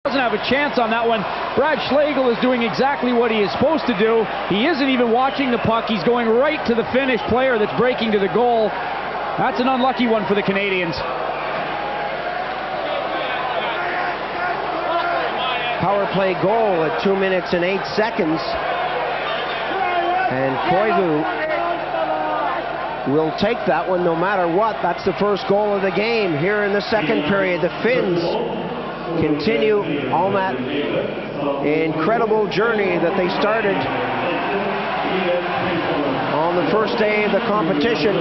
Doesn't have a chance on that one. Brad Schlegel is doing exactly what he is supposed to do. He isn't even watching the puck. He's going right to the Finnish player that's breaking to the goal. That's an unlucky one for the Canadians. Power play goal at 2 minutes and 8 seconds. And Koivu will take that one no matter what. That's the first goal of the game here in the second period. The Finns continue on that incredible journey that they started on the first day of the competition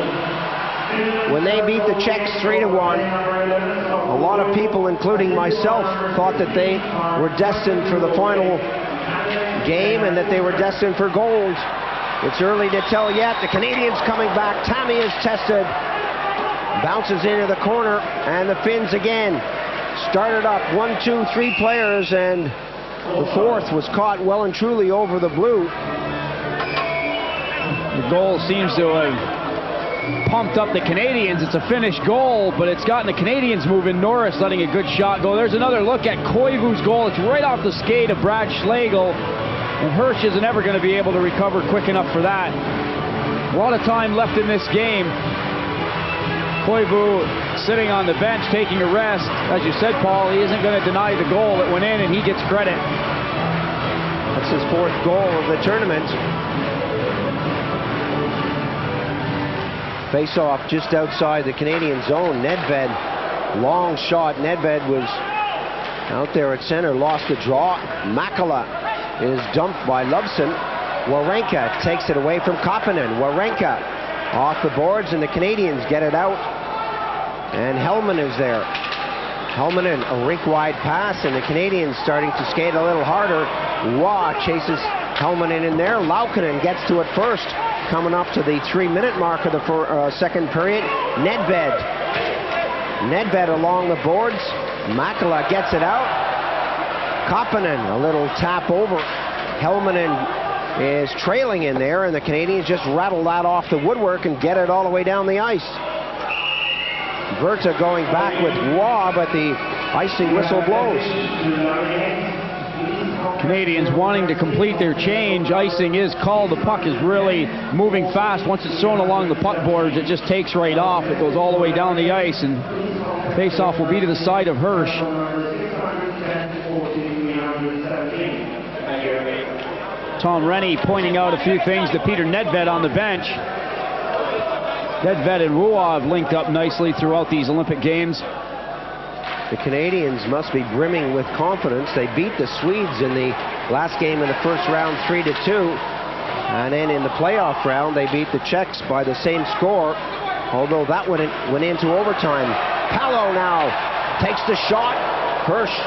when they beat the Czechs 3-1. A lot of people, including myself, thought that they were destined for the final game and that they were destined for gold. It's early to tell yet. The Canadians coming back. Tammy is tested, bounces into the corner, and the Finns again started up 1, 2, 3 players, and the fourth was caught well and truly over the blue. The goal seems to have pumped up the Canadians. It's a Finnish goal, but it's gotten the Canadians moving. Norris letting a good shot go. There's another look at Koivu's goal. It's right off the skate of Brad Schlegel, and Hirsch isn't ever going to be able to recover quick enough for that. A lot of time left in this game. Koivu sitting on the bench taking a rest. As you said, Paul, he isn't going to deny the goal that went in, and he gets credit. That's his fourth goal of the tournament. Face-off just outside the Canadian zone. Nedved, long shot. Nedved was out there at center, lost the draw. Makala is dumped by Lovson. Warenka takes it away from Kapanen. Warenka off the boards, and the Canadians get it out. And Hellman is there. Helmanen, a rink-wide pass, and the Canadians starting to skate a little harder. Waugh chases Helmanen in there. Laukkanen gets to it first, coming up to the 3-minute mark of the second period. Nedved along the boards. Makala gets it out. Kapanen, a little tap over. Helmanen is trailing in there, and the Canadians just rattle that off the woodwork and get it all the way down the ice. Verta going back with Waugh, but the icing whistle blows. Canadians wanting to complete their change. Icing is called. The puck is really moving fast. Once it's thrown along the puck borders, it just takes right off. It goes all the way down the ice, and face-off will be to the side of Hirsch. Tom Rennie pointing out a few things to Peter Nedved on the bench. Nedved and Waugh have linked up nicely throughout these Olympic Games. The Canadians must be brimming with confidence. They beat the Swedes in the last game in the first round 3-2. And then in the playoff round, they beat the Czechs by the same score, although that went into overtime. Palo now takes the shot. Hirsch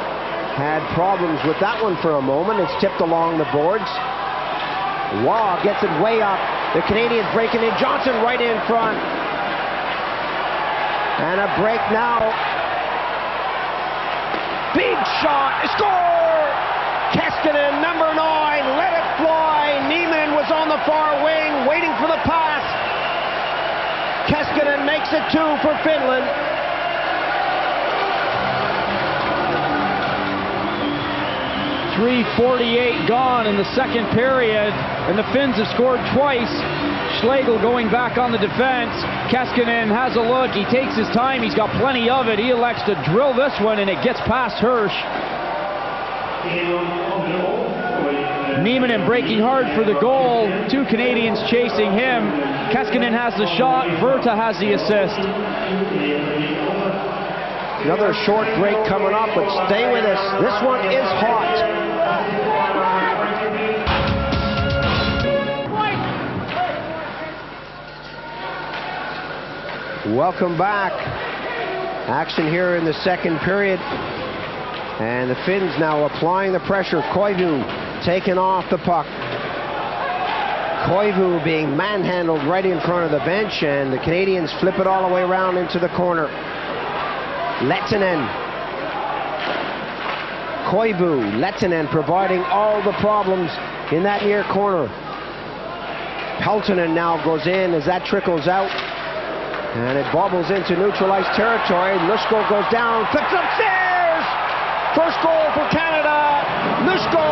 had problems with that one for a moment. It's tipped along the boards. Waugh gets it way up. The Canadians breaking in. Johnson right in front. And a break now. Big shot. Score! Keskinen, number 9. Let it fly. Niemann was on the far wing, waiting for the pass. Keskinen makes it 2 for Finland. .348 gone in the second period, and the Finns have scored twice. Schlegel going back on the defense. Keskinen has a look. He takes his time. He's got plenty of it. He elects to drill this one, and it gets past Hirsch. Niemann breaking hard for the goal. 2 Canadians chasing him. Keskinen has the shot. Verta has the assist. Another short break coming up, but stay with us. This one is hot. Welcome back. Action here in the second period. And the Finns now applying the pressure. Koivu taking off the puck. Koivu being manhandled right in front of the bench, and the Canadians flip it all the way around into the corner. Lehtinen. Koivu, Lehtinen providing all the problems in that near corner. Peltonen now goes in as that trickles out. And it bobbles into neutralized territory. Lushko goes down, flips upstairs! First goal for Canada. Lushko.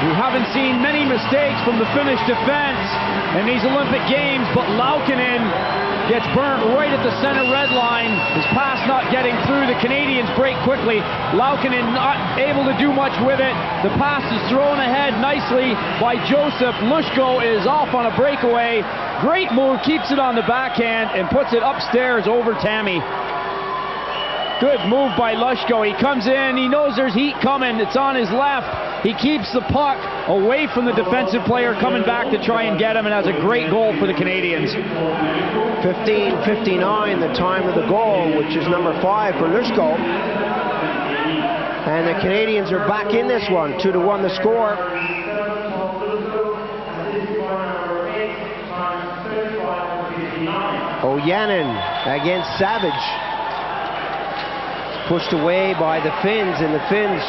We haven't seen many mistakes from the Finnish defense in these Olympic Games, but Laukkanen gets burnt right at the center red line. His pass not getting through. The Canadians break quickly. Laukkanen not able to do much with it. The pass is thrown ahead nicely by Joseph. Lushko is off on a breakaway. Great move, keeps it on the backhand and puts it upstairs over Tammy. Good move by Lushko. He comes in, he knows there's heat coming. It's on his left. He keeps the puck away from the defensive player coming back to try and get him, and has a great goal for the Canadians. 15:59, the time of the goal, which is number 5 for Lushko. And the Canadians are back in this one, 2-1 the score. Ojanen against Savage. Pushed away by the Finns, and the Finns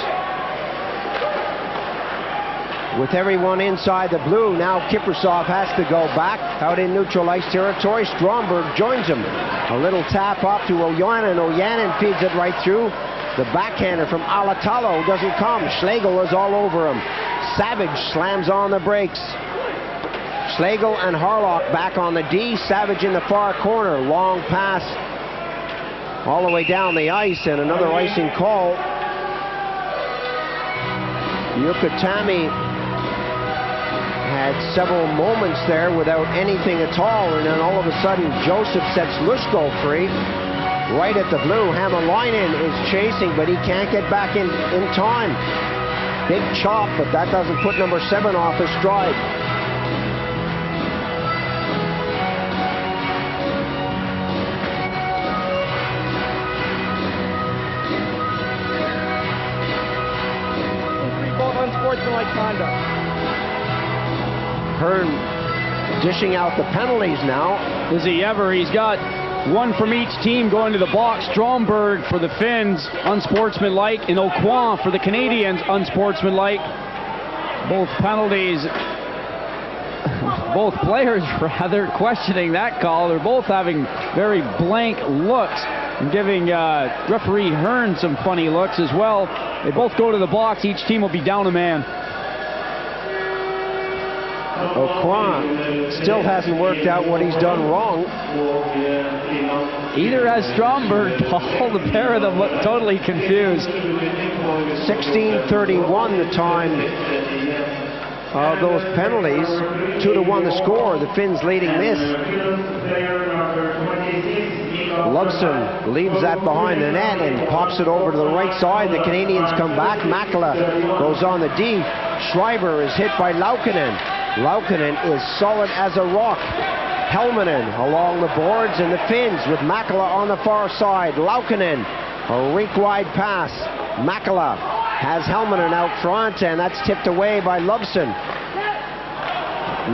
with everyone inside the blue. Now Kiprusoff has to go back out in neutral ice territory. Stromberg joins him. A little tap off to Ojanen. Ojanen feeds it right through. The backhander from Alatalo doesn't come. Schlegel is all over him. Savage slams on the brakes. Schlegel and Harlock back on the D. Savage in the far corner. Long pass all the way down the ice, and another icing call. Jukka Tammi had several moments there without anything at all, and then all of a sudden Joseph sets Lushko free right at the blue. Hämäläinen is chasing, but he can't get back in time. Big chop, but that doesn't put number 7 off his stride. Unsportsmanlike conduct. Hearn dishing out the penalties now. Is he ever? He's got one from each team going to the box. Stromberg for the Finns, unsportsmanlike, and Aucoin for the Canadians, unsportsmanlike. Both penalties, both players rather questioning that call. They're both having very blank looks and giving referee Hearn some funny looks as well. They both go to the box. Each team will be down a man. Aucoin still hasn't worked out what he's done wrong. Either has Stromberg. All the pair of them look totally confused. 16:31 the time of those penalties. 2-1 the score. The Finns leading this. Loveson leaves that behind the net and pops it over to the right side. The Canadians come back. Makala goes on the D. Schreiber is hit by Laukkanen. Laukkanen is solid as a rock. Helminen along the boards, and the Finns with Makala on the far side. Laukkanen, a rink-wide pass. Makala has Helminen out front, and that's tipped away by Loveson.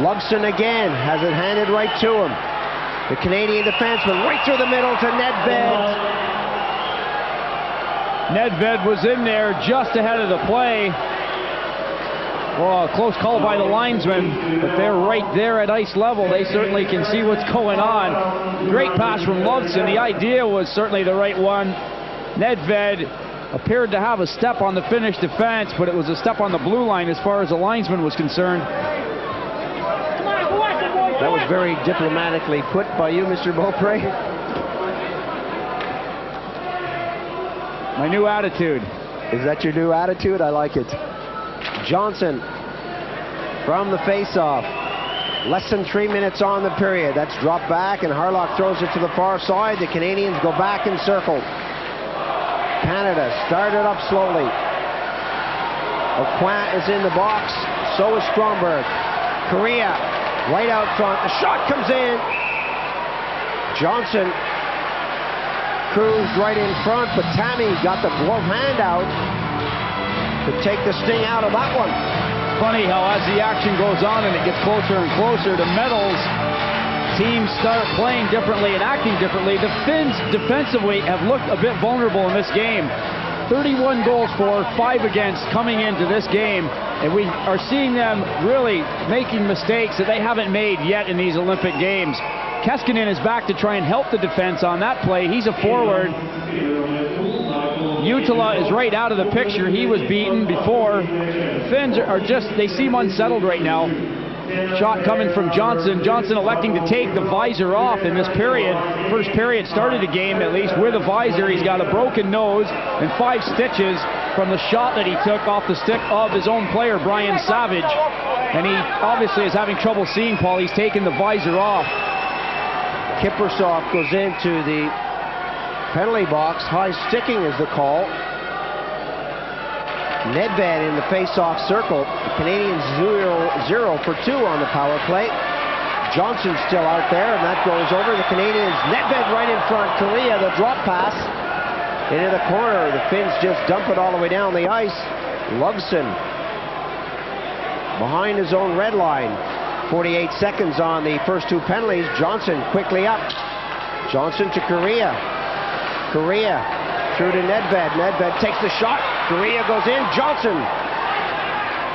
Loveson again has it handed right to him. The Canadian defenseman right through the middle to Nedved. Nedved was in there just ahead of the play. Well, a close call by the linesman, but they're right there at ice level. They certainly can see what's going on. Great pass from Loveson. The idea was certainly the right one. Nedved appeared to have a step on the Finnish defense, but it was a step on the blue line as far as the linesman was concerned. That was very diplomatically put by you, Mr. Beaupre. My new attitude. Is that your new attitude? I like it. Johnson from the face-off. Less than 3 minutes on the period. That's dropped back, and Harlock throws it to the far side. The Canadians go back in circle. Canada started up slowly. Aucoin is in the box. So is Stromberg. Korea right out front. The shot comes in. Johnson cruised right in front, but Tammi got the glove hand out to take the sting out of that one. Funny how as the action goes on and it gets closer and closer to medals, teams start playing differently and acting differently. The Finns defensively have looked a bit vulnerable in this game. 31 goals for, 5 against coming into this game, and we are seeing them really making mistakes that they haven't made yet in these Olympic Games. Keskinen is back to try and help the defense on that play. He's a forward. Utila is right out of the picture. He was beaten before. The Finns are just, they seem unsettled right now. Shot coming from Johnson. Johnson electing to take the visor off in this period. First period started the game at least with a visor. He's got a broken nose and 5 stitches from the shot that he took off the stick of his own player, Brian Savage. And he obviously is having trouble seeing, Paul. He's taken the visor off. Kiprusoff goes into the penalty box. High sticking is the call. Nedved in the face-off circle. The Canadians 0 for 2 on the power play. Johnson's still out there, and that goes over. The Canadians, Nedved right in front. Korea, the drop pass into the corner. The Finns just dump it all the way down the ice. Loveson behind his own red line. 48 seconds on the first 2 penalties. Johnson quickly up. Johnson to Korea. Korea through to Nedved. Nedved takes the shot. Korea goes in. Johnson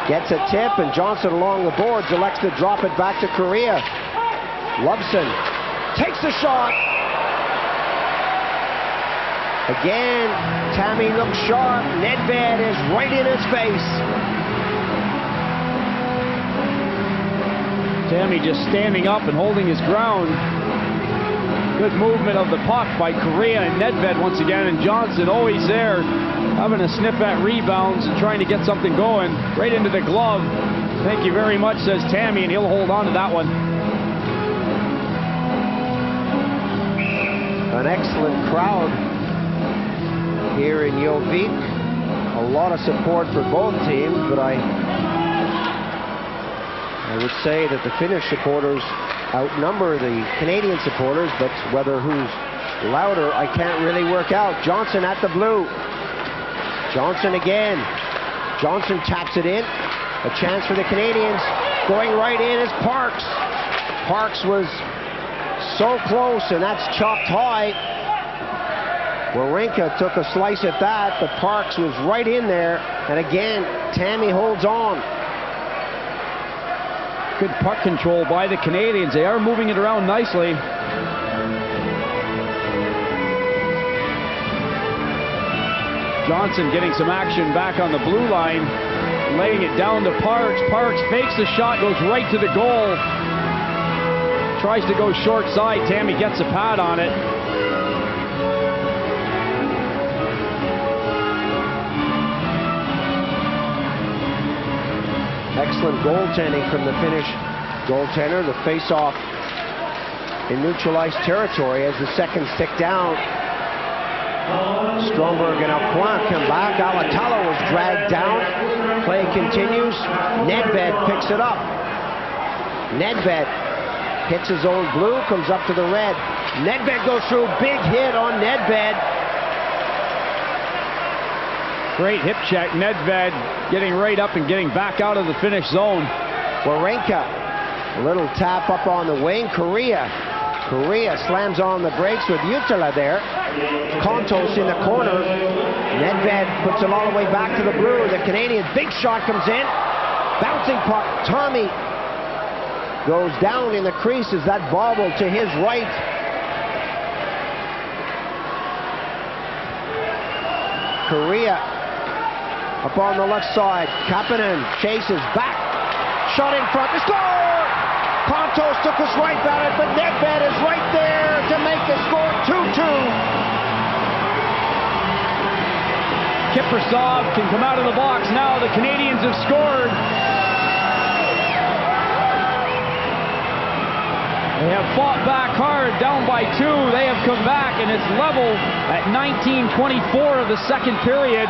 gets a tip, and Johnson along the boards elects to drop it back to Korea. Loveson takes the shot. Again, Tammy looks sharp. Nedved is right in his face. Tammy just standing up and holding his ground. Good movement of the puck by Korea and Nedved once again, and Johnson always there, having a sniff at rebounds and trying to get something going. Right into the glove. Thank you very much, says Tammy, and he'll hold on to that one. An excellent crowd here in Jovik. A lot of support for both teams, but I would say that the Finnish supporters outnumber the Canadian supporters, but whether who's louder, I can't really work out. Johnson at the blue. Johnson again. Johnson taps it in. A chance for the Canadians. Going right in is Parks. Parks was so close, and that's chopped high. Wawrinka took a slice at that, but Parks was right in there. And again, Tammy holds on. Good puck control by the Canadians. They are moving it around nicely. Johnson getting some action back on the blue line, laying it down to Parks. Parks fakes the shot, goes right to the goal. Tries to go short side. Tammy gets a pad on it. Excellent goaltending from the Finnish goaltender. The face-off in neutralized territory as the seconds tick down. Stromberg and Alcoin come back. Alatalo was dragged down. Play continues. Nedved picks it up. Nedved hits his own blue, comes up to the red. Nedved goes through. Big hit on Nedved. Great hip check. Nedved getting right up and getting back out of the Finnish zone. Wawrinka, a little tap up on the wing. Korea slams on the brakes with Utila there. Kontos in the corner. Nedved puts it all the way back to the blue. The Canadian big shot comes in. Bouncing puck. Tommy goes down in the crease as that bobble to his right. Korea up on the left side. Kapanen chases back. Shot in front. The score! Kontos took a swipe at it, but Nedved is right there to make the score 2-2. Kiprusoff can come out of the box now. The Canadians have scored. They have fought back hard, down by 2. They have come back, and it's level at 19:24 of the second period.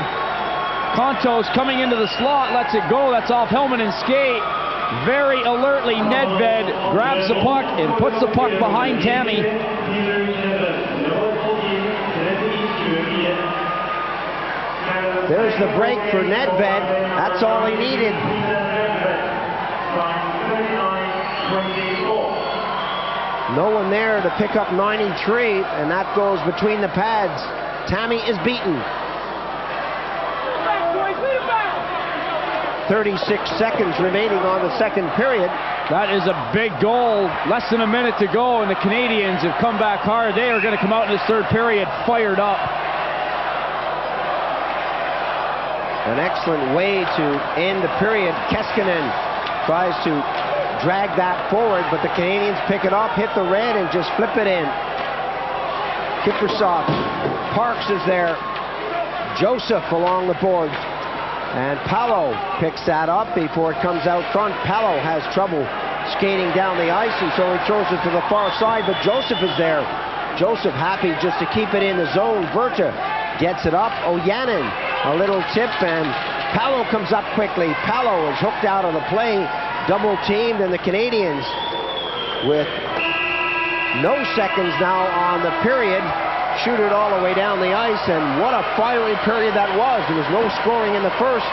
Kontos coming into the slot, lets it go. That's off helmet and skate. Very alertly, Nedved grabs the puck and puts the puck behind Tammy. There's the break for Nedved. That's all he needed. No one there to pick up 93, and that goes between the pads. Tammy is beaten. 36 seconds remaining on the second period. That is a big goal. Less than a minute to go, and the Canadians have come back hard. They are going to come out in this third period fired up. An excellent way to end the period. Keskinen tries to drag that forward, but the Canadians pick it up, hit the red, and just flip it in. Kiprusoff. Parks is there. Joseph along the board. And Palo picks that up before it comes out front. Palo has trouble skating down the ice, and so he throws it to the far side, but Joseph is there. Joseph happy just to keep it in the zone. Verta gets it up. Ojanen, a little tip, and Palo comes up quickly. Palo is hooked out of the play, double teamed, and the Canadians, with no seconds now on the period, shoot it all the way down the ice, and what a fiery period that was. There was no scoring in the first,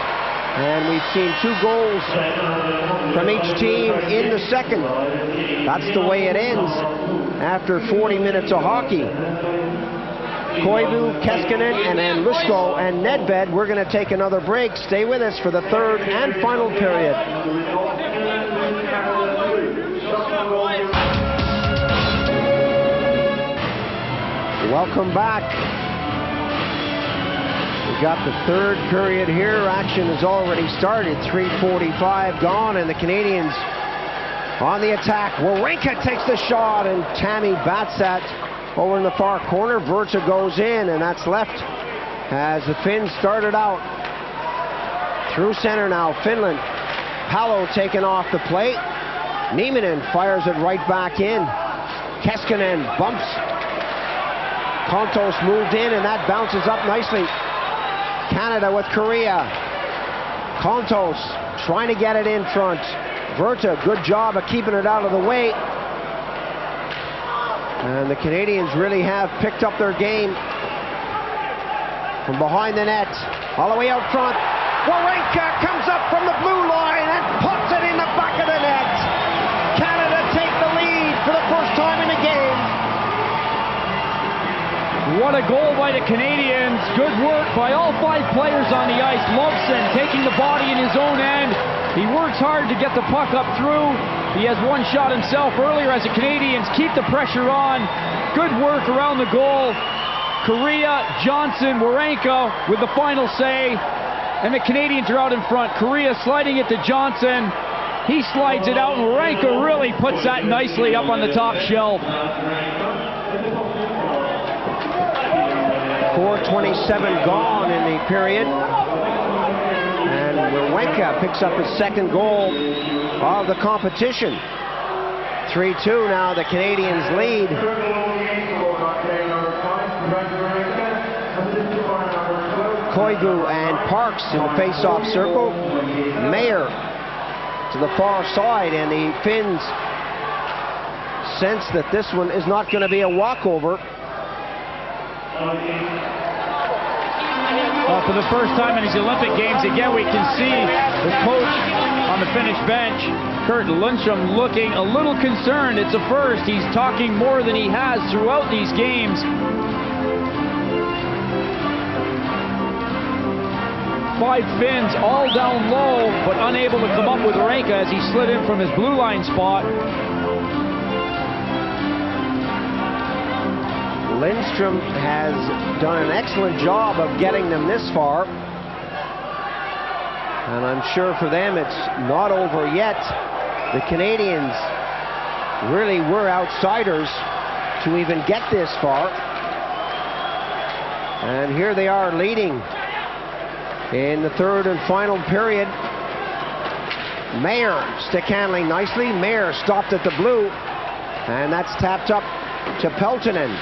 and we've seen 2 goals from each team in the second. That's the way it ends after 40 minutes of hockey. Koivu, Keskinen, and then Lusko and Nedved. We're going to take another break. Stay with us for the third and final period. Welcome back. We got the third period here. Action has already started. 3:45 gone, and the Canadians on the attack. Warenka takes the shot, and Tammy bats that over in the far corner. Verta goes in, and that's left as the Finns started out. Through center now, Finland. Palo taken off the plate. Nieminen fires it right back in. Keskinen bumps. Kontos moved in, and that bounces up nicely. Canada with Korea. Kontos trying to get it in front. Verta, good job of keeping it out of the way. And the Canadians really have picked up their game from behind the net. All the way out front. Warenka comes up from the blue line and puts it in the back of the net. Canada take the lead for the first time in the game. What a goal by the Canadians. Good work by all 5 players on the ice. Lovson taking the body in his own end. He works hard to get the puck up through. He has 1 shot himself earlier as the Canadians keep the pressure on. Good work around the goal. Korea, Johnson, Warenka with the final say. And the Canadians are out in front. Korea sliding it to Johnson. He slides it out, and Warenka really puts that nicely up on the top shelf. 4:27 gone in the period. And Warenka picks up his second goal of the competition. 3-2 now, the Canadians lead. Koivu and Parks in the face-off circle. Mayer to the far side, and the Finns sense that this one is not going to be a walkover. Well, for the first time in these Olympic Games, again, we can see the coach on the Finnish bench, Kurt Lundstrom, looking a little concerned. It's a first. He's talking more than he has throughout these games. 5 Finns all down low, but unable to come up with Warenka as he slid in from his blue line spot. Lindstrom has done an excellent job of getting them this far. And I'm sure for them it's not over yet. The Canadians really were outsiders to even get this far. And here they are leading in the third and final period. Mayer stick handling nicely. Mayer stopped at the blue, and that's tapped up to Peltonen.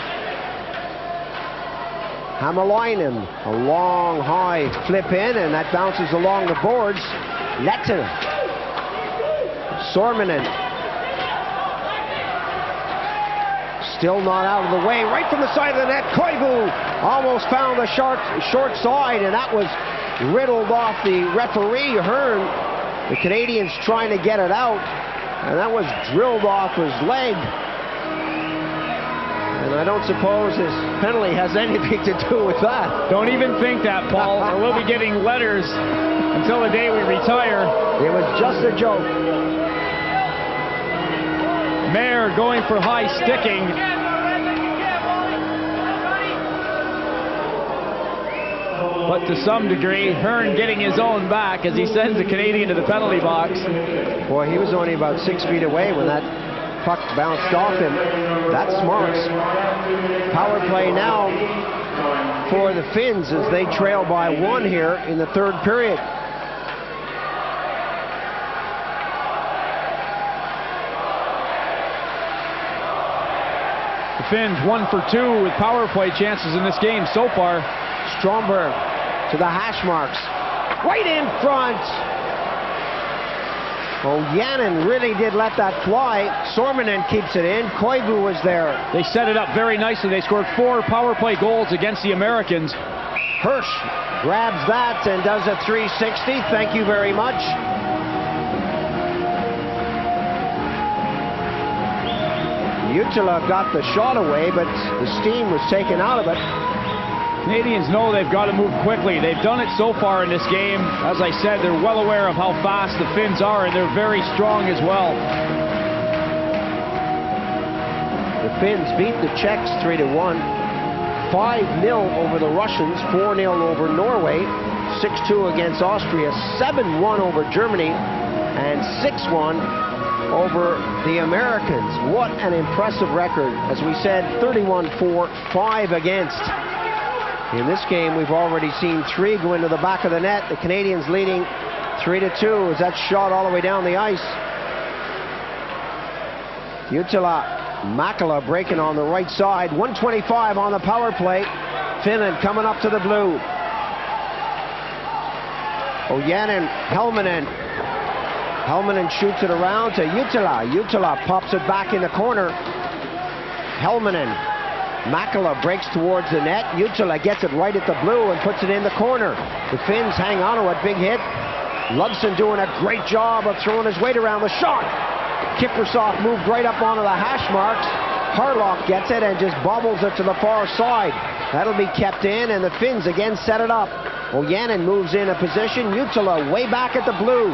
Hämäläinen, a long high flip in, and that bounces along the boards. Lettinen. Sorminen. Still not out of the way. Right from the side of the net, Koivu almost found the short side, and that was riddled off the referee, Hearn. The Canadians trying to get it out, and that was drilled off his leg. And I don't suppose his penalty has anything to do with that. Don't even think that, Paul, or we'll be getting letters until the day we retire. It was just a joke. Mayer going for high sticking. But to some degree, Hearn getting his own back as he sends the Canadian to the penalty box. Boy, he was only about 6 feet away when that puck bounced off him. That's smart. Power play now for the Finns as they trail by 1 here in the third period. The Finns 1 for 2 with power play chances in this game so far. Stromberg to the hash marks. Right in front. Oh, Yannon really did let that fly. Sormanen keeps it in. Koivu was there. They set it up very nicely. They scored 4 power play goals against the Americans. Hirsch grabs that and does a 360. Thank you very much. Utila got the shot away, but the steam was taken out of it. Canadians know they've got to move quickly. They've done it so far in this game. As I said, they're well aware of how fast the Finns are, and they're very strong as well. The Finns beat the Czechs 3-1. 5-0 over the Russians, 4-0 over Norway, 6-2 against Austria, 7-1 over Germany, and 6-1 over the Americans. What an impressive record. As we said, 31-4, 5 against. In this game, we've already seen 3 go into the back of the net. The Canadians leading 3-2 as that shot all the way down the ice. Utila, Makala breaking on the right side. 1:25 on the power play. Finland coming up to the blue. Ojanen, Helminen. Helminen shoots it around to Utila. Utila pops it back in the corner. Helminen. Makala breaks towards the net. Utila gets it right at the blue and puts it in the corner. The Finns hang on to it. Big hit. Ludson doing a great job of throwing his weight around the shot. Kiprusoff moved right up onto the hash marks. Harlock gets it and just bobbles it to the far side. That'll be kept in, and the Finns again set it up. Ojanen moves in a position. Utila way back at the blue.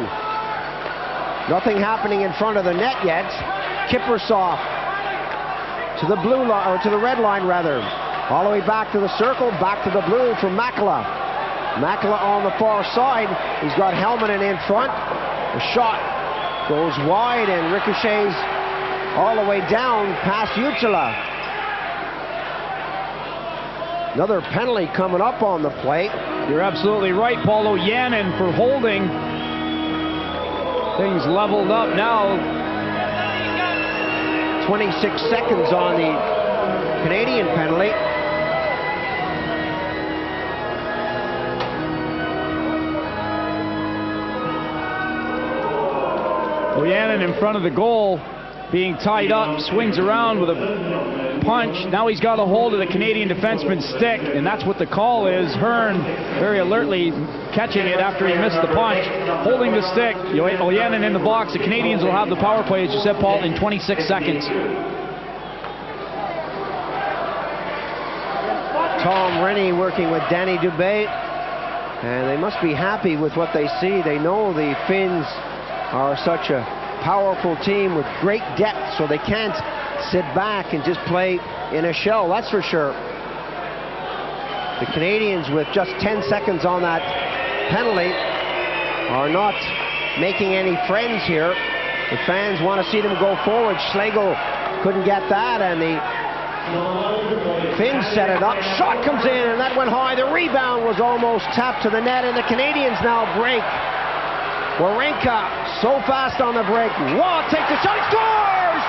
Nothing happening in front of the net yet. Kiprusoff to the blue line, or to the red line rather. All the way back to the circle, back to the blue for Makala. Makala on the far side. He's got Helminen in front. The shot goes wide and ricochets all the way down past Utila. Another penalty coming up on the plate. You're absolutely right, Paul. Ojanen for holding. Things leveled up now. 26 seconds on the Canadian penalty. Ojanen in front of the goal, being tied up, swings around with a punch. Now he's got a hold of the Canadian defenseman's stick, and that's what the call is. Hearn very alertly catching it after he missed the punch, holding the stick. Ojanen in the box. The Canadians will have the power play, as you said, Paul, in 26 seconds. Tom Rennie working with Danny Dubé, and they must be happy with what they see. They know the Finns are such a powerful team with great depth, so they can't sit back and just play in a shell, that's for sure. The Canadians, with just 10 seconds on that penalty, are not making any friends here. The fans want to see them go forward. Schlegel couldn't get that, and the Finns set it up. Shot comes in, and that went high. The rebound was almost tapped to the net, and the Canadians now break. Warenka so fast on the break. Waugh takes a shot, scores!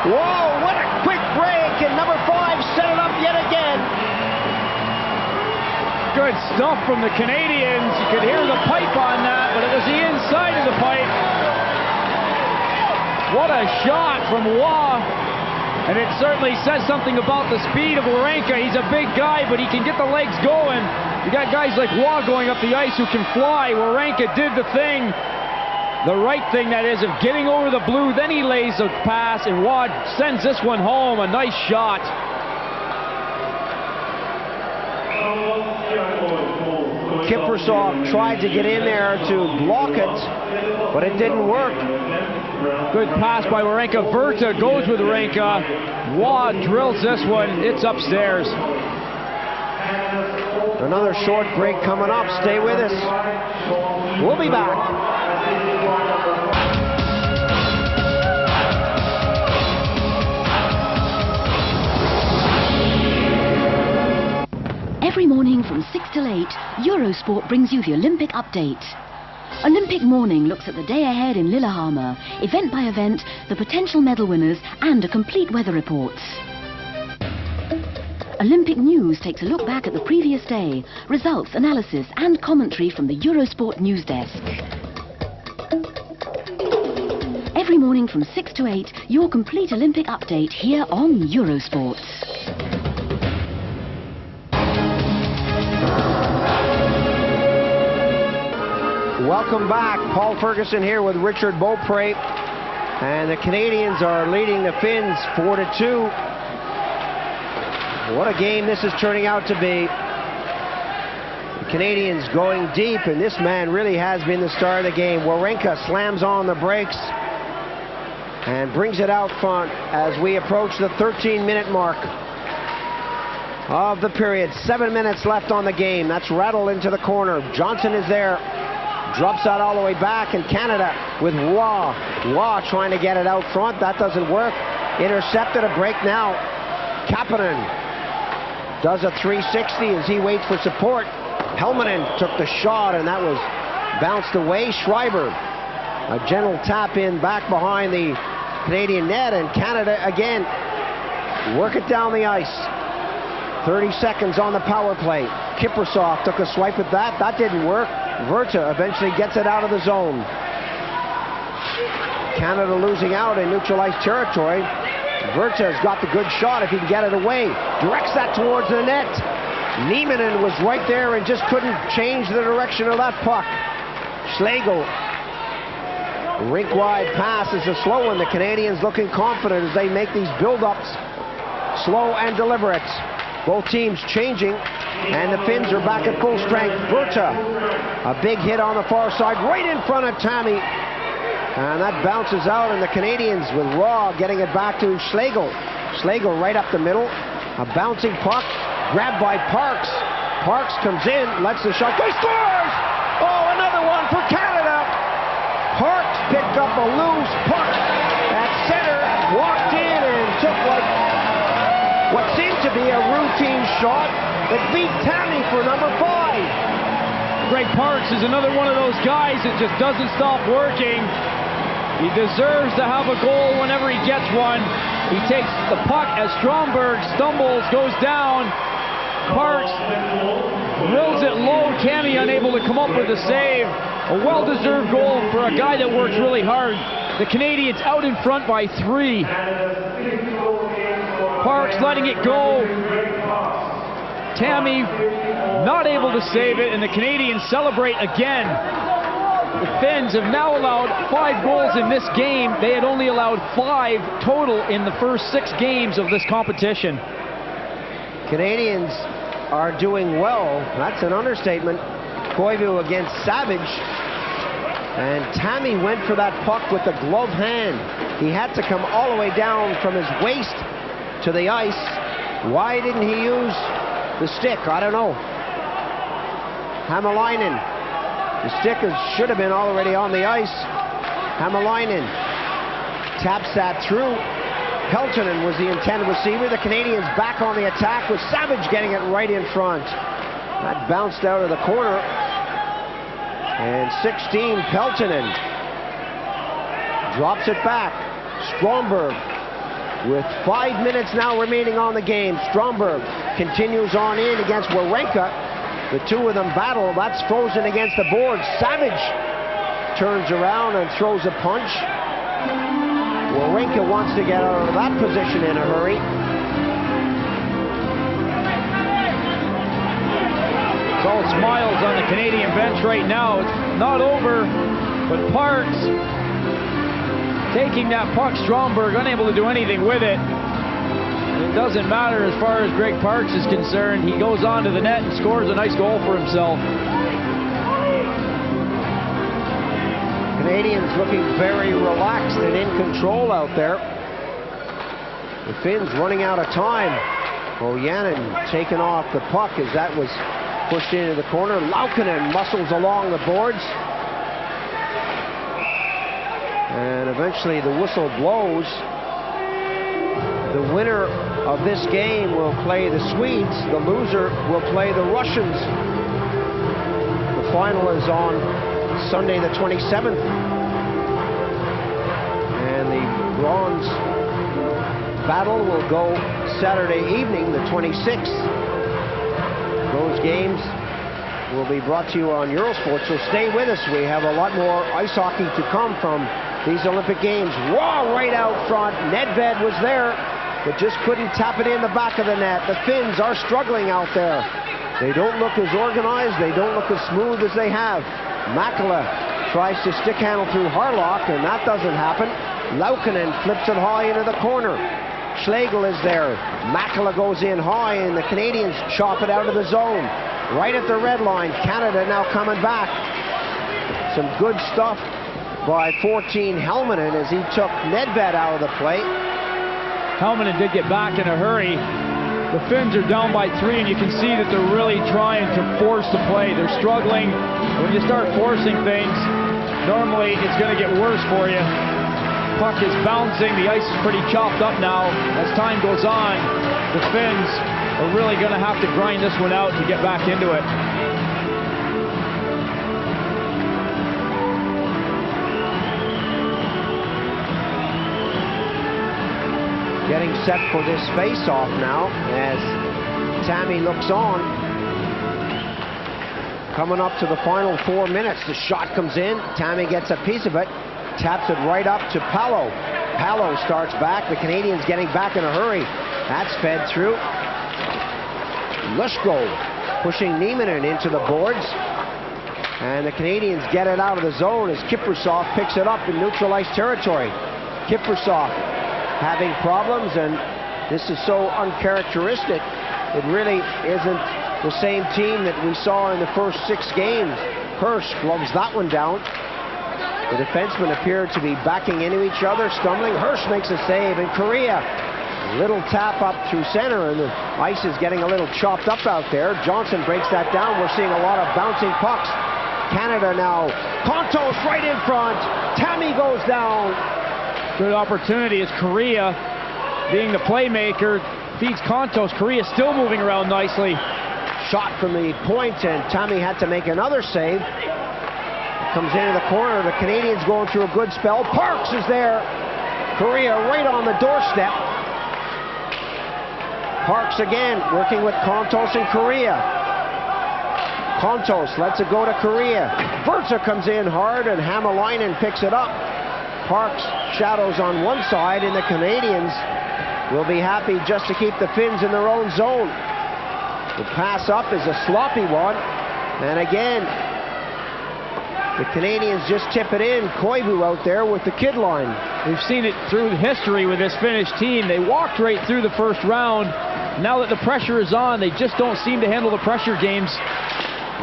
Whoa, what a quick break, and number 5 set it up yet again. Good stuff from the Canadians. You could hear the pipe on that, but it was the inside of the pipe. What a shot from Waugh. And it certainly says something about the speed of Warenka. He's a big guy, but he can get the legs going. You got guys like Waugh going up the ice who can fly. Warenka did the thing, the right thing, that is, of getting over the blue. Then he lays a pass, and Waugh sends this one home. A nice shot. Kiprusoff tried to get in there to block it, but it didn't work. Good pass by Warenka. Verta goes with Warenka. Waugh drills this one. It's upstairs. Another short break coming up. Stay with us. We'll be back. Every morning from 6 till 8, Eurosport brings you the Olympic update. Olympic Morning looks at the day ahead in Lillehammer, event by event, the potential medal winners and a complete weather report. Olympic News takes a look back at the previous day, results, analysis and commentary from the Eurosport news desk. Every morning from 6 to 8, your complete Olympic update here on Eurosport. Welcome back. Paul Ferguson here with Richard Beaupre. And the Canadians are leading the Finns 4-2. What a game this is turning out to be. The Canadians going deep, and this man really has been the star of the game. Warenka slams on the brakes and brings it out front as we approach the 13-minute mark of the period. 7 minutes left on the game. That's rattled into the corner. Johnson is there. Drops that all the way back, and Canada with Waugh. Waugh trying to get it out front. That doesn't work. Intercepted, a break now. Kapanen does a 360 as he waits for support. Helminen took the shot, and that was bounced away. Schreiber, a gentle tap in back behind the Canadian net, and Canada again work it down the ice. 30 seconds on the power play. Kiprusoff took a swipe at that. That didn't work. Verta eventually gets it out of the zone. Canada losing out in neutralized territory. Verta's got the good shot if he can get it away. Directs that towards the net. Nieminen was right there and just couldn't change the direction of that puck. Schlegel. Rink-wide pass is a slow one. The Canadians looking confident as they make these build-ups slow and deliberate. Both teams changing, and the Finns are back at full strength. Verta, a big hit on the far side, right in front of Tammy. And that bounces out, and the Canadians with Waugh getting it back to Schlegel. Schlegel right up the middle. A bouncing puck, grabbed by Parks. Parks comes in, lets the shot go, scores! Oh, another one for Canada! Parks picked up a loose puck at center, walked in and took what seemed to be a routine shot that beat Tammy for number 5. Greg Parks is another one of those guys that just doesn't stop working. He deserves to have a goal whenever he gets one. He takes the puck as Stromberg stumbles, goes down. Parks drills it low. Tammy unable to come up with a save. A well-deserved goal for a guy that works really hard. The Canadians out in front by 3. Parks letting it go. Tammy not able to save it, and the Canadians celebrate again. The Finns have now allowed 5 goals in this game. They had only allowed 5 total in the first 6 games of this competition. Canadians are doing well. That's an understatement. Koivu against Savage. And Tammy went for that puck with the glove hand. He had to come all the way down from his waist to the ice. Why didn't he use the stick? I don't know. Hämäläinen. The stick should have been already on the ice. Hämäläinen taps that through. Peltonen was the intended receiver. The Canadians back on the attack with Savage getting it right in front. That bounced out of the corner. And 16, Peltonen drops it back. Stromberg with 5 minutes now remaining on the game. Stromberg continues on in against Warenka. The two of them battle. That's frozen against the board. Savage turns around and throws a punch. Warenka wants to get out of that position in a hurry. It's all smiles on the Canadian bench right now. It's not over, but Parks taking that puck. Stromberg unable to do anything with it. It doesn't matter as far as Greg Parks is concerned. He goes on to the net and scores a nice goal for himself. Canadians looking very relaxed and in control out there. The Finns running out of time. Ojanen taking off the puck as that was pushed into the corner. Laukkanen muscles along the boards. And eventually the whistle blows. The winner of this game will play the Swedes. The loser will play the Russians. The final is on Sunday the 27th. And the bronze battle will go Saturday evening, the 26th. Those games will be brought to you on Eurosport, so stay with us. We have a lot more ice hockey to come from these Olympic Games. Raw right out front. Nedved was there, but just couldn't tap it in the back of the net. The Finns are struggling out there. They don't look as organized. They don't look as smooth as they have. Makala tries to stick handle through Harlock, and that doesn't happen. Laukkanen flips it high into the corner. Schlegel is there. Makala goes in high, and the Canadians chop it out of the zone. Right at the red line. Canada now coming back. Some good stuff by 14 Helminen as he took Nedved out of the play. Helminen did get back in a hurry. The Finns are down by 3, and you can see that they're really trying to force the play. They're struggling. When you start forcing things, normally it's going to get worse for you. Puck is bouncing. The ice is pretty chopped up now. As time goes on, the Finns are really going to have to grind this one out to get back into it. Getting set for this face-off now as Tammy looks on. Coming up to the final 4 minutes. The shot comes in. Tammy gets a piece of it. Taps it right up to Palo. Palo starts back. The Canadians getting back in a hurry. That's fed through. Lushko pushing Nieminen into the boards. And the Canadians get it out of the zone as Kiprusoff picks it up in neutral ice territory. Kiprusoff having problems, and this is so uncharacteristic. It really isn't the same team that we saw in the first 6 games. Hirsch gloves that one down. The defensemen appear to be backing into each other, stumbling. Hirsch makes a save, and Korea, little tap up through center, and the ice is getting a little chopped up out there. Johnson breaks that down. We're seeing a lot of bouncing pucks. Canada now. Kontos right in front. Tammy goes down. Good opportunity as Korea, being the playmaker, feeds Kontos. Korea still moving around nicely. Shot from the point, and Tammy had to make another save. Comes into the corner. The Canadians going through a good spell. Parks is there. Korea right on the doorstep. Parks again working with Kontos and Korea. Kontos lets it go to Korea. Verza comes in hard, and Hämäläinen picks it up. Parks shadows on one side, and the Canadians will be happy just to keep the Finns in their own zone. The pass up is a sloppy one, and again, the Canadians just tip it in. Koivu out there with the kid line. We've seen it through history with this Finnish team. They walked right through the first round. Now that the pressure is on, they just don't seem to handle the pressure games.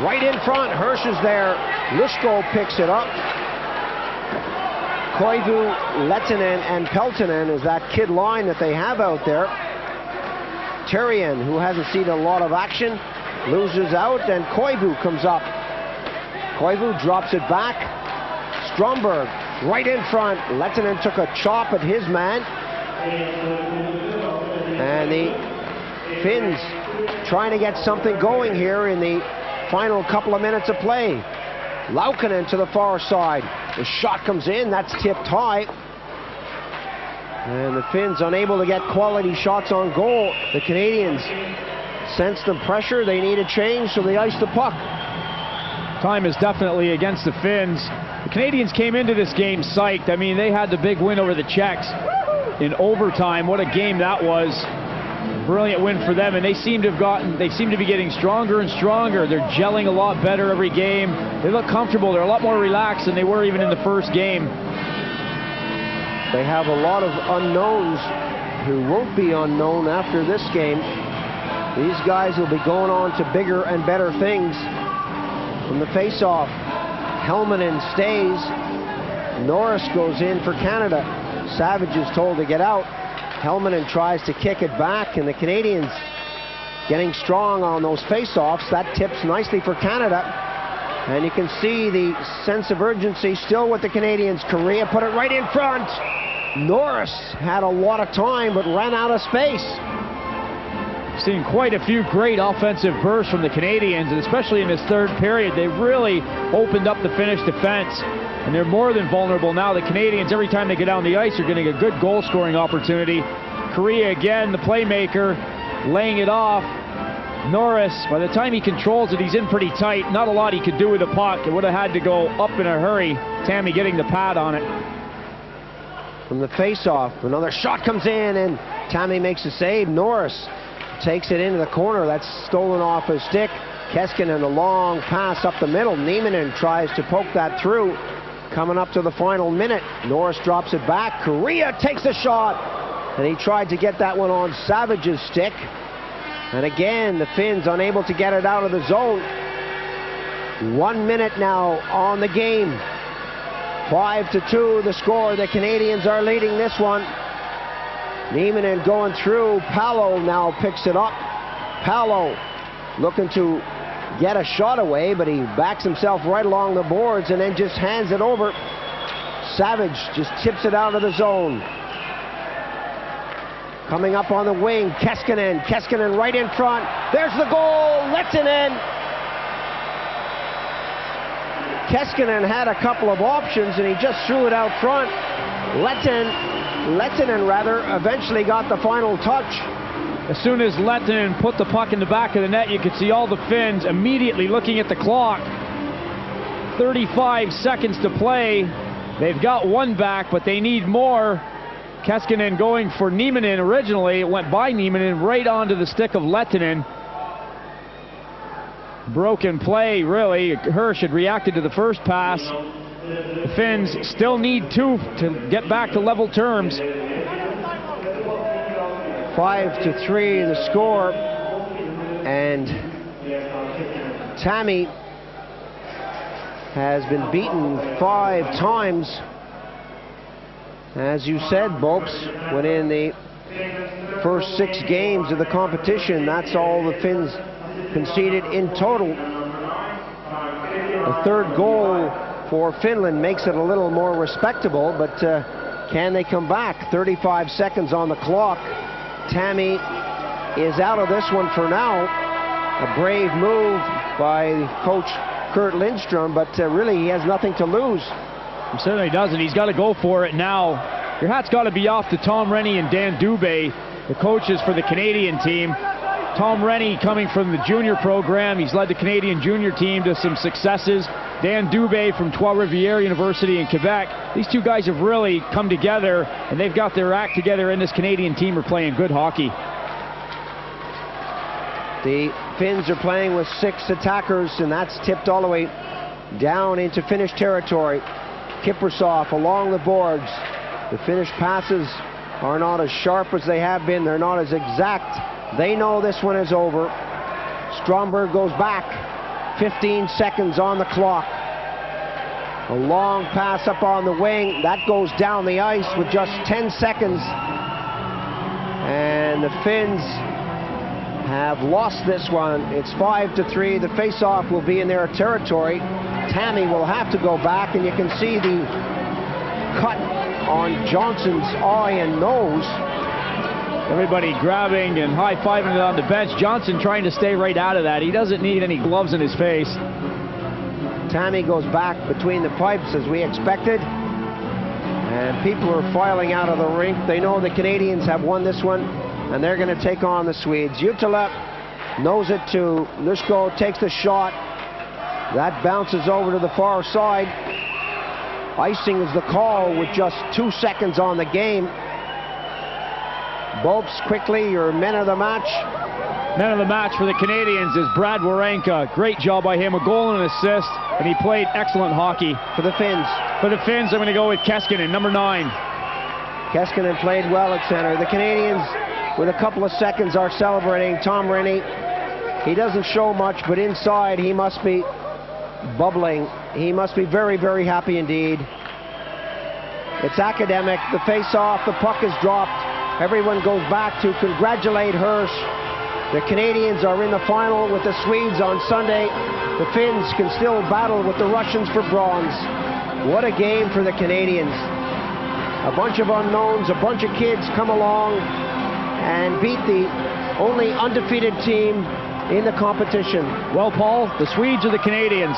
Right in front, Hirsch is there. Lushko picks it up. Koivu, Lehtinen, and Peltonen is that kid line that they have out there. Terrien, who hasn't seen a lot of action, loses out, and Koivu comes up. Koivu drops it back. Stromberg right in front. Lehtinen took a chop at his man. And the Finns trying to get something going here in the final couple of minutes of play. Laukkanen to the far side. The shot comes in. That's tipped high. And the Finns unable to get quality shots on goal. The Canadians sense the pressure. They need a change, so they ice the puck. Time is definitely against the Finns. The Canadians came into this game psyched. I mean, they had the big win over the Czechs in overtime. What a game that was. Brilliant win for them, and they seem to be getting stronger and stronger. They're gelling a lot better every game. They look comfortable. They're a lot more relaxed than they were even in the first game. They have a lot of unknowns who won't be unknown after this game. These guys will be going on to bigger and better things. From the face-off, Helminen stays. Norris goes in for Canada. Savage is told to get out. Helmanen tries to kick it back, and the Canadians getting strong on those face-offs. That tips nicely for Canada. And you can see the sense of urgency still with the Canadians. Korea put it right in front. Norris had a lot of time but ran out of space. Seeing quite a few great offensive bursts from the Canadians, and especially in this third period, they really opened up the Finnish defense. And they're more than vulnerable now. The Canadians, every time they get down the ice, are getting a good goal-scoring opportunity. Korea again, the playmaker, laying it off. Norris, by the time he controls it, he's in pretty tight. Not a lot he could do with the puck. It would have had to go up in a hurry. Tammy getting the pad on it. From the face-off, another shot comes in, and Tammy makes a save. Norris takes it into the corner. That's stolen off his stick. Keskinen, a long pass up the middle. Nieminen tries to poke that through. Coming up to the final minute, Norris drops it back. Korea takes a shot, and he tried to get that one on Savage's stick. And again, the Finns unable to get it out of the zone. 1 minute now on the game. 5-2 the score. The Canadians are leading this one. Nieminen going through. Palo now picks it up. Palo looking to get a shot away, but he backs himself right along the boards and then just hands it over. Savage just tips it out of the zone. Coming up on the wing, Keskinen. Keskinen right in front. There's the goal. Lehtinen. Keskinen had a couple of options and he just threw it out front. Lehtinen eventually got the final touch. As soon as Lehtinen put the puck in the back of the net, you could see all the Finns immediately looking at the clock. 35 seconds to play. They've got one back, but they need more. Keskinen going for Nieminen originally. It went by Nieminen right onto the stick of Lehtinen. Broken play, really. Hirsch had reacted to the first pass. The Finns still need two to get back to level terms. 5-3 the score, and Tammy has been beaten 5 times. As you said, Bopes, when in the first 6 games of the competition, that's all the Finns conceded in total. The third goal for Finland makes it a little more respectable, but can they come back? 35 seconds on the clock. Tammy is out of this one for now. A brave move by coach Kurt Lindstrom, but really he has nothing to lose. He certainly doesn't. He's got to go for it now. Your hat's got to be off to Tom Rennie and Dan Dubé, the coaches for the Canadian team. Tom Rennie coming from the junior program. He's led the Canadian junior team to some successes. Dan Dubé from Trois-Rivières University in Quebec. These two guys have really come together, and they've got their act together, and this Canadian team are playing good hockey. The Finns are playing with 6 attackers, and that's tipped all the way down into Finnish territory. Kiprusoff along the boards. The Finnish passes are not as sharp as they have been. They're not as exact. They know this one is over. Stromberg goes back. 15 seconds on the clock. A long pass up on the wing. That goes down the ice with just 10 seconds. And the Finns have lost this one. It's 5-3. The face-off will be in their territory. Tammy will have to go back, and you can see the cut on Johnson's eye and nose. Everybody grabbing and high-fiving it on the bench. Johnson trying to stay right out of that. He doesn't need any gloves in his face. Tammy goes back between the pipes as we expected. And people are filing out of the rink. They know the Canadians have won this one, and they're going to take on the Swedes. Jutala knows it too. Lushko takes the shot. That bounces over to the far side. Icing is the call with just 2 seconds on the game. Bopes, quickly, your men of the match. Man of the match for the Canadians is Brad Warenka. Great job by him, a goal and an assist, and he played excellent hockey. For the Finns. For the Finns, I'm going to go with Keskinen, number 9. Keskinen played well at center. The Canadians, with a couple of seconds, are celebrating. Tom Rennie, he doesn't show much, but inside he must be bubbling. He must be very, very happy indeed. It's academic. The face-off, the puck is dropped. Everyone goes back to congratulate Hirsch. The Canadians are in the final with the Swedes on Sunday. The Finns can still battle with the Russians for bronze. What a game for the Canadians. A bunch of unknowns, a bunch of kids come along and beat the only undefeated team in the competition. Well, Paul, the Swedes or the Canadians?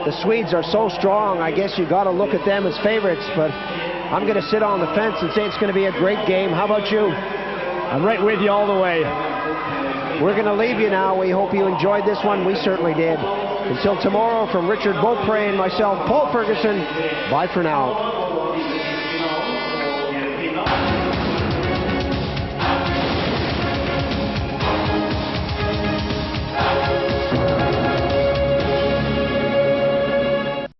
The Swedes are so strong, I guess you got to look at them as favorites, but I'm going to sit on the fence and say it's going to be a great game. How about you? I'm right with you all the way. We're going to leave you now. We hope you enjoyed this one. We certainly did. Until tomorrow, from Richard Beaupre and myself, Paul Ferguson, bye for now.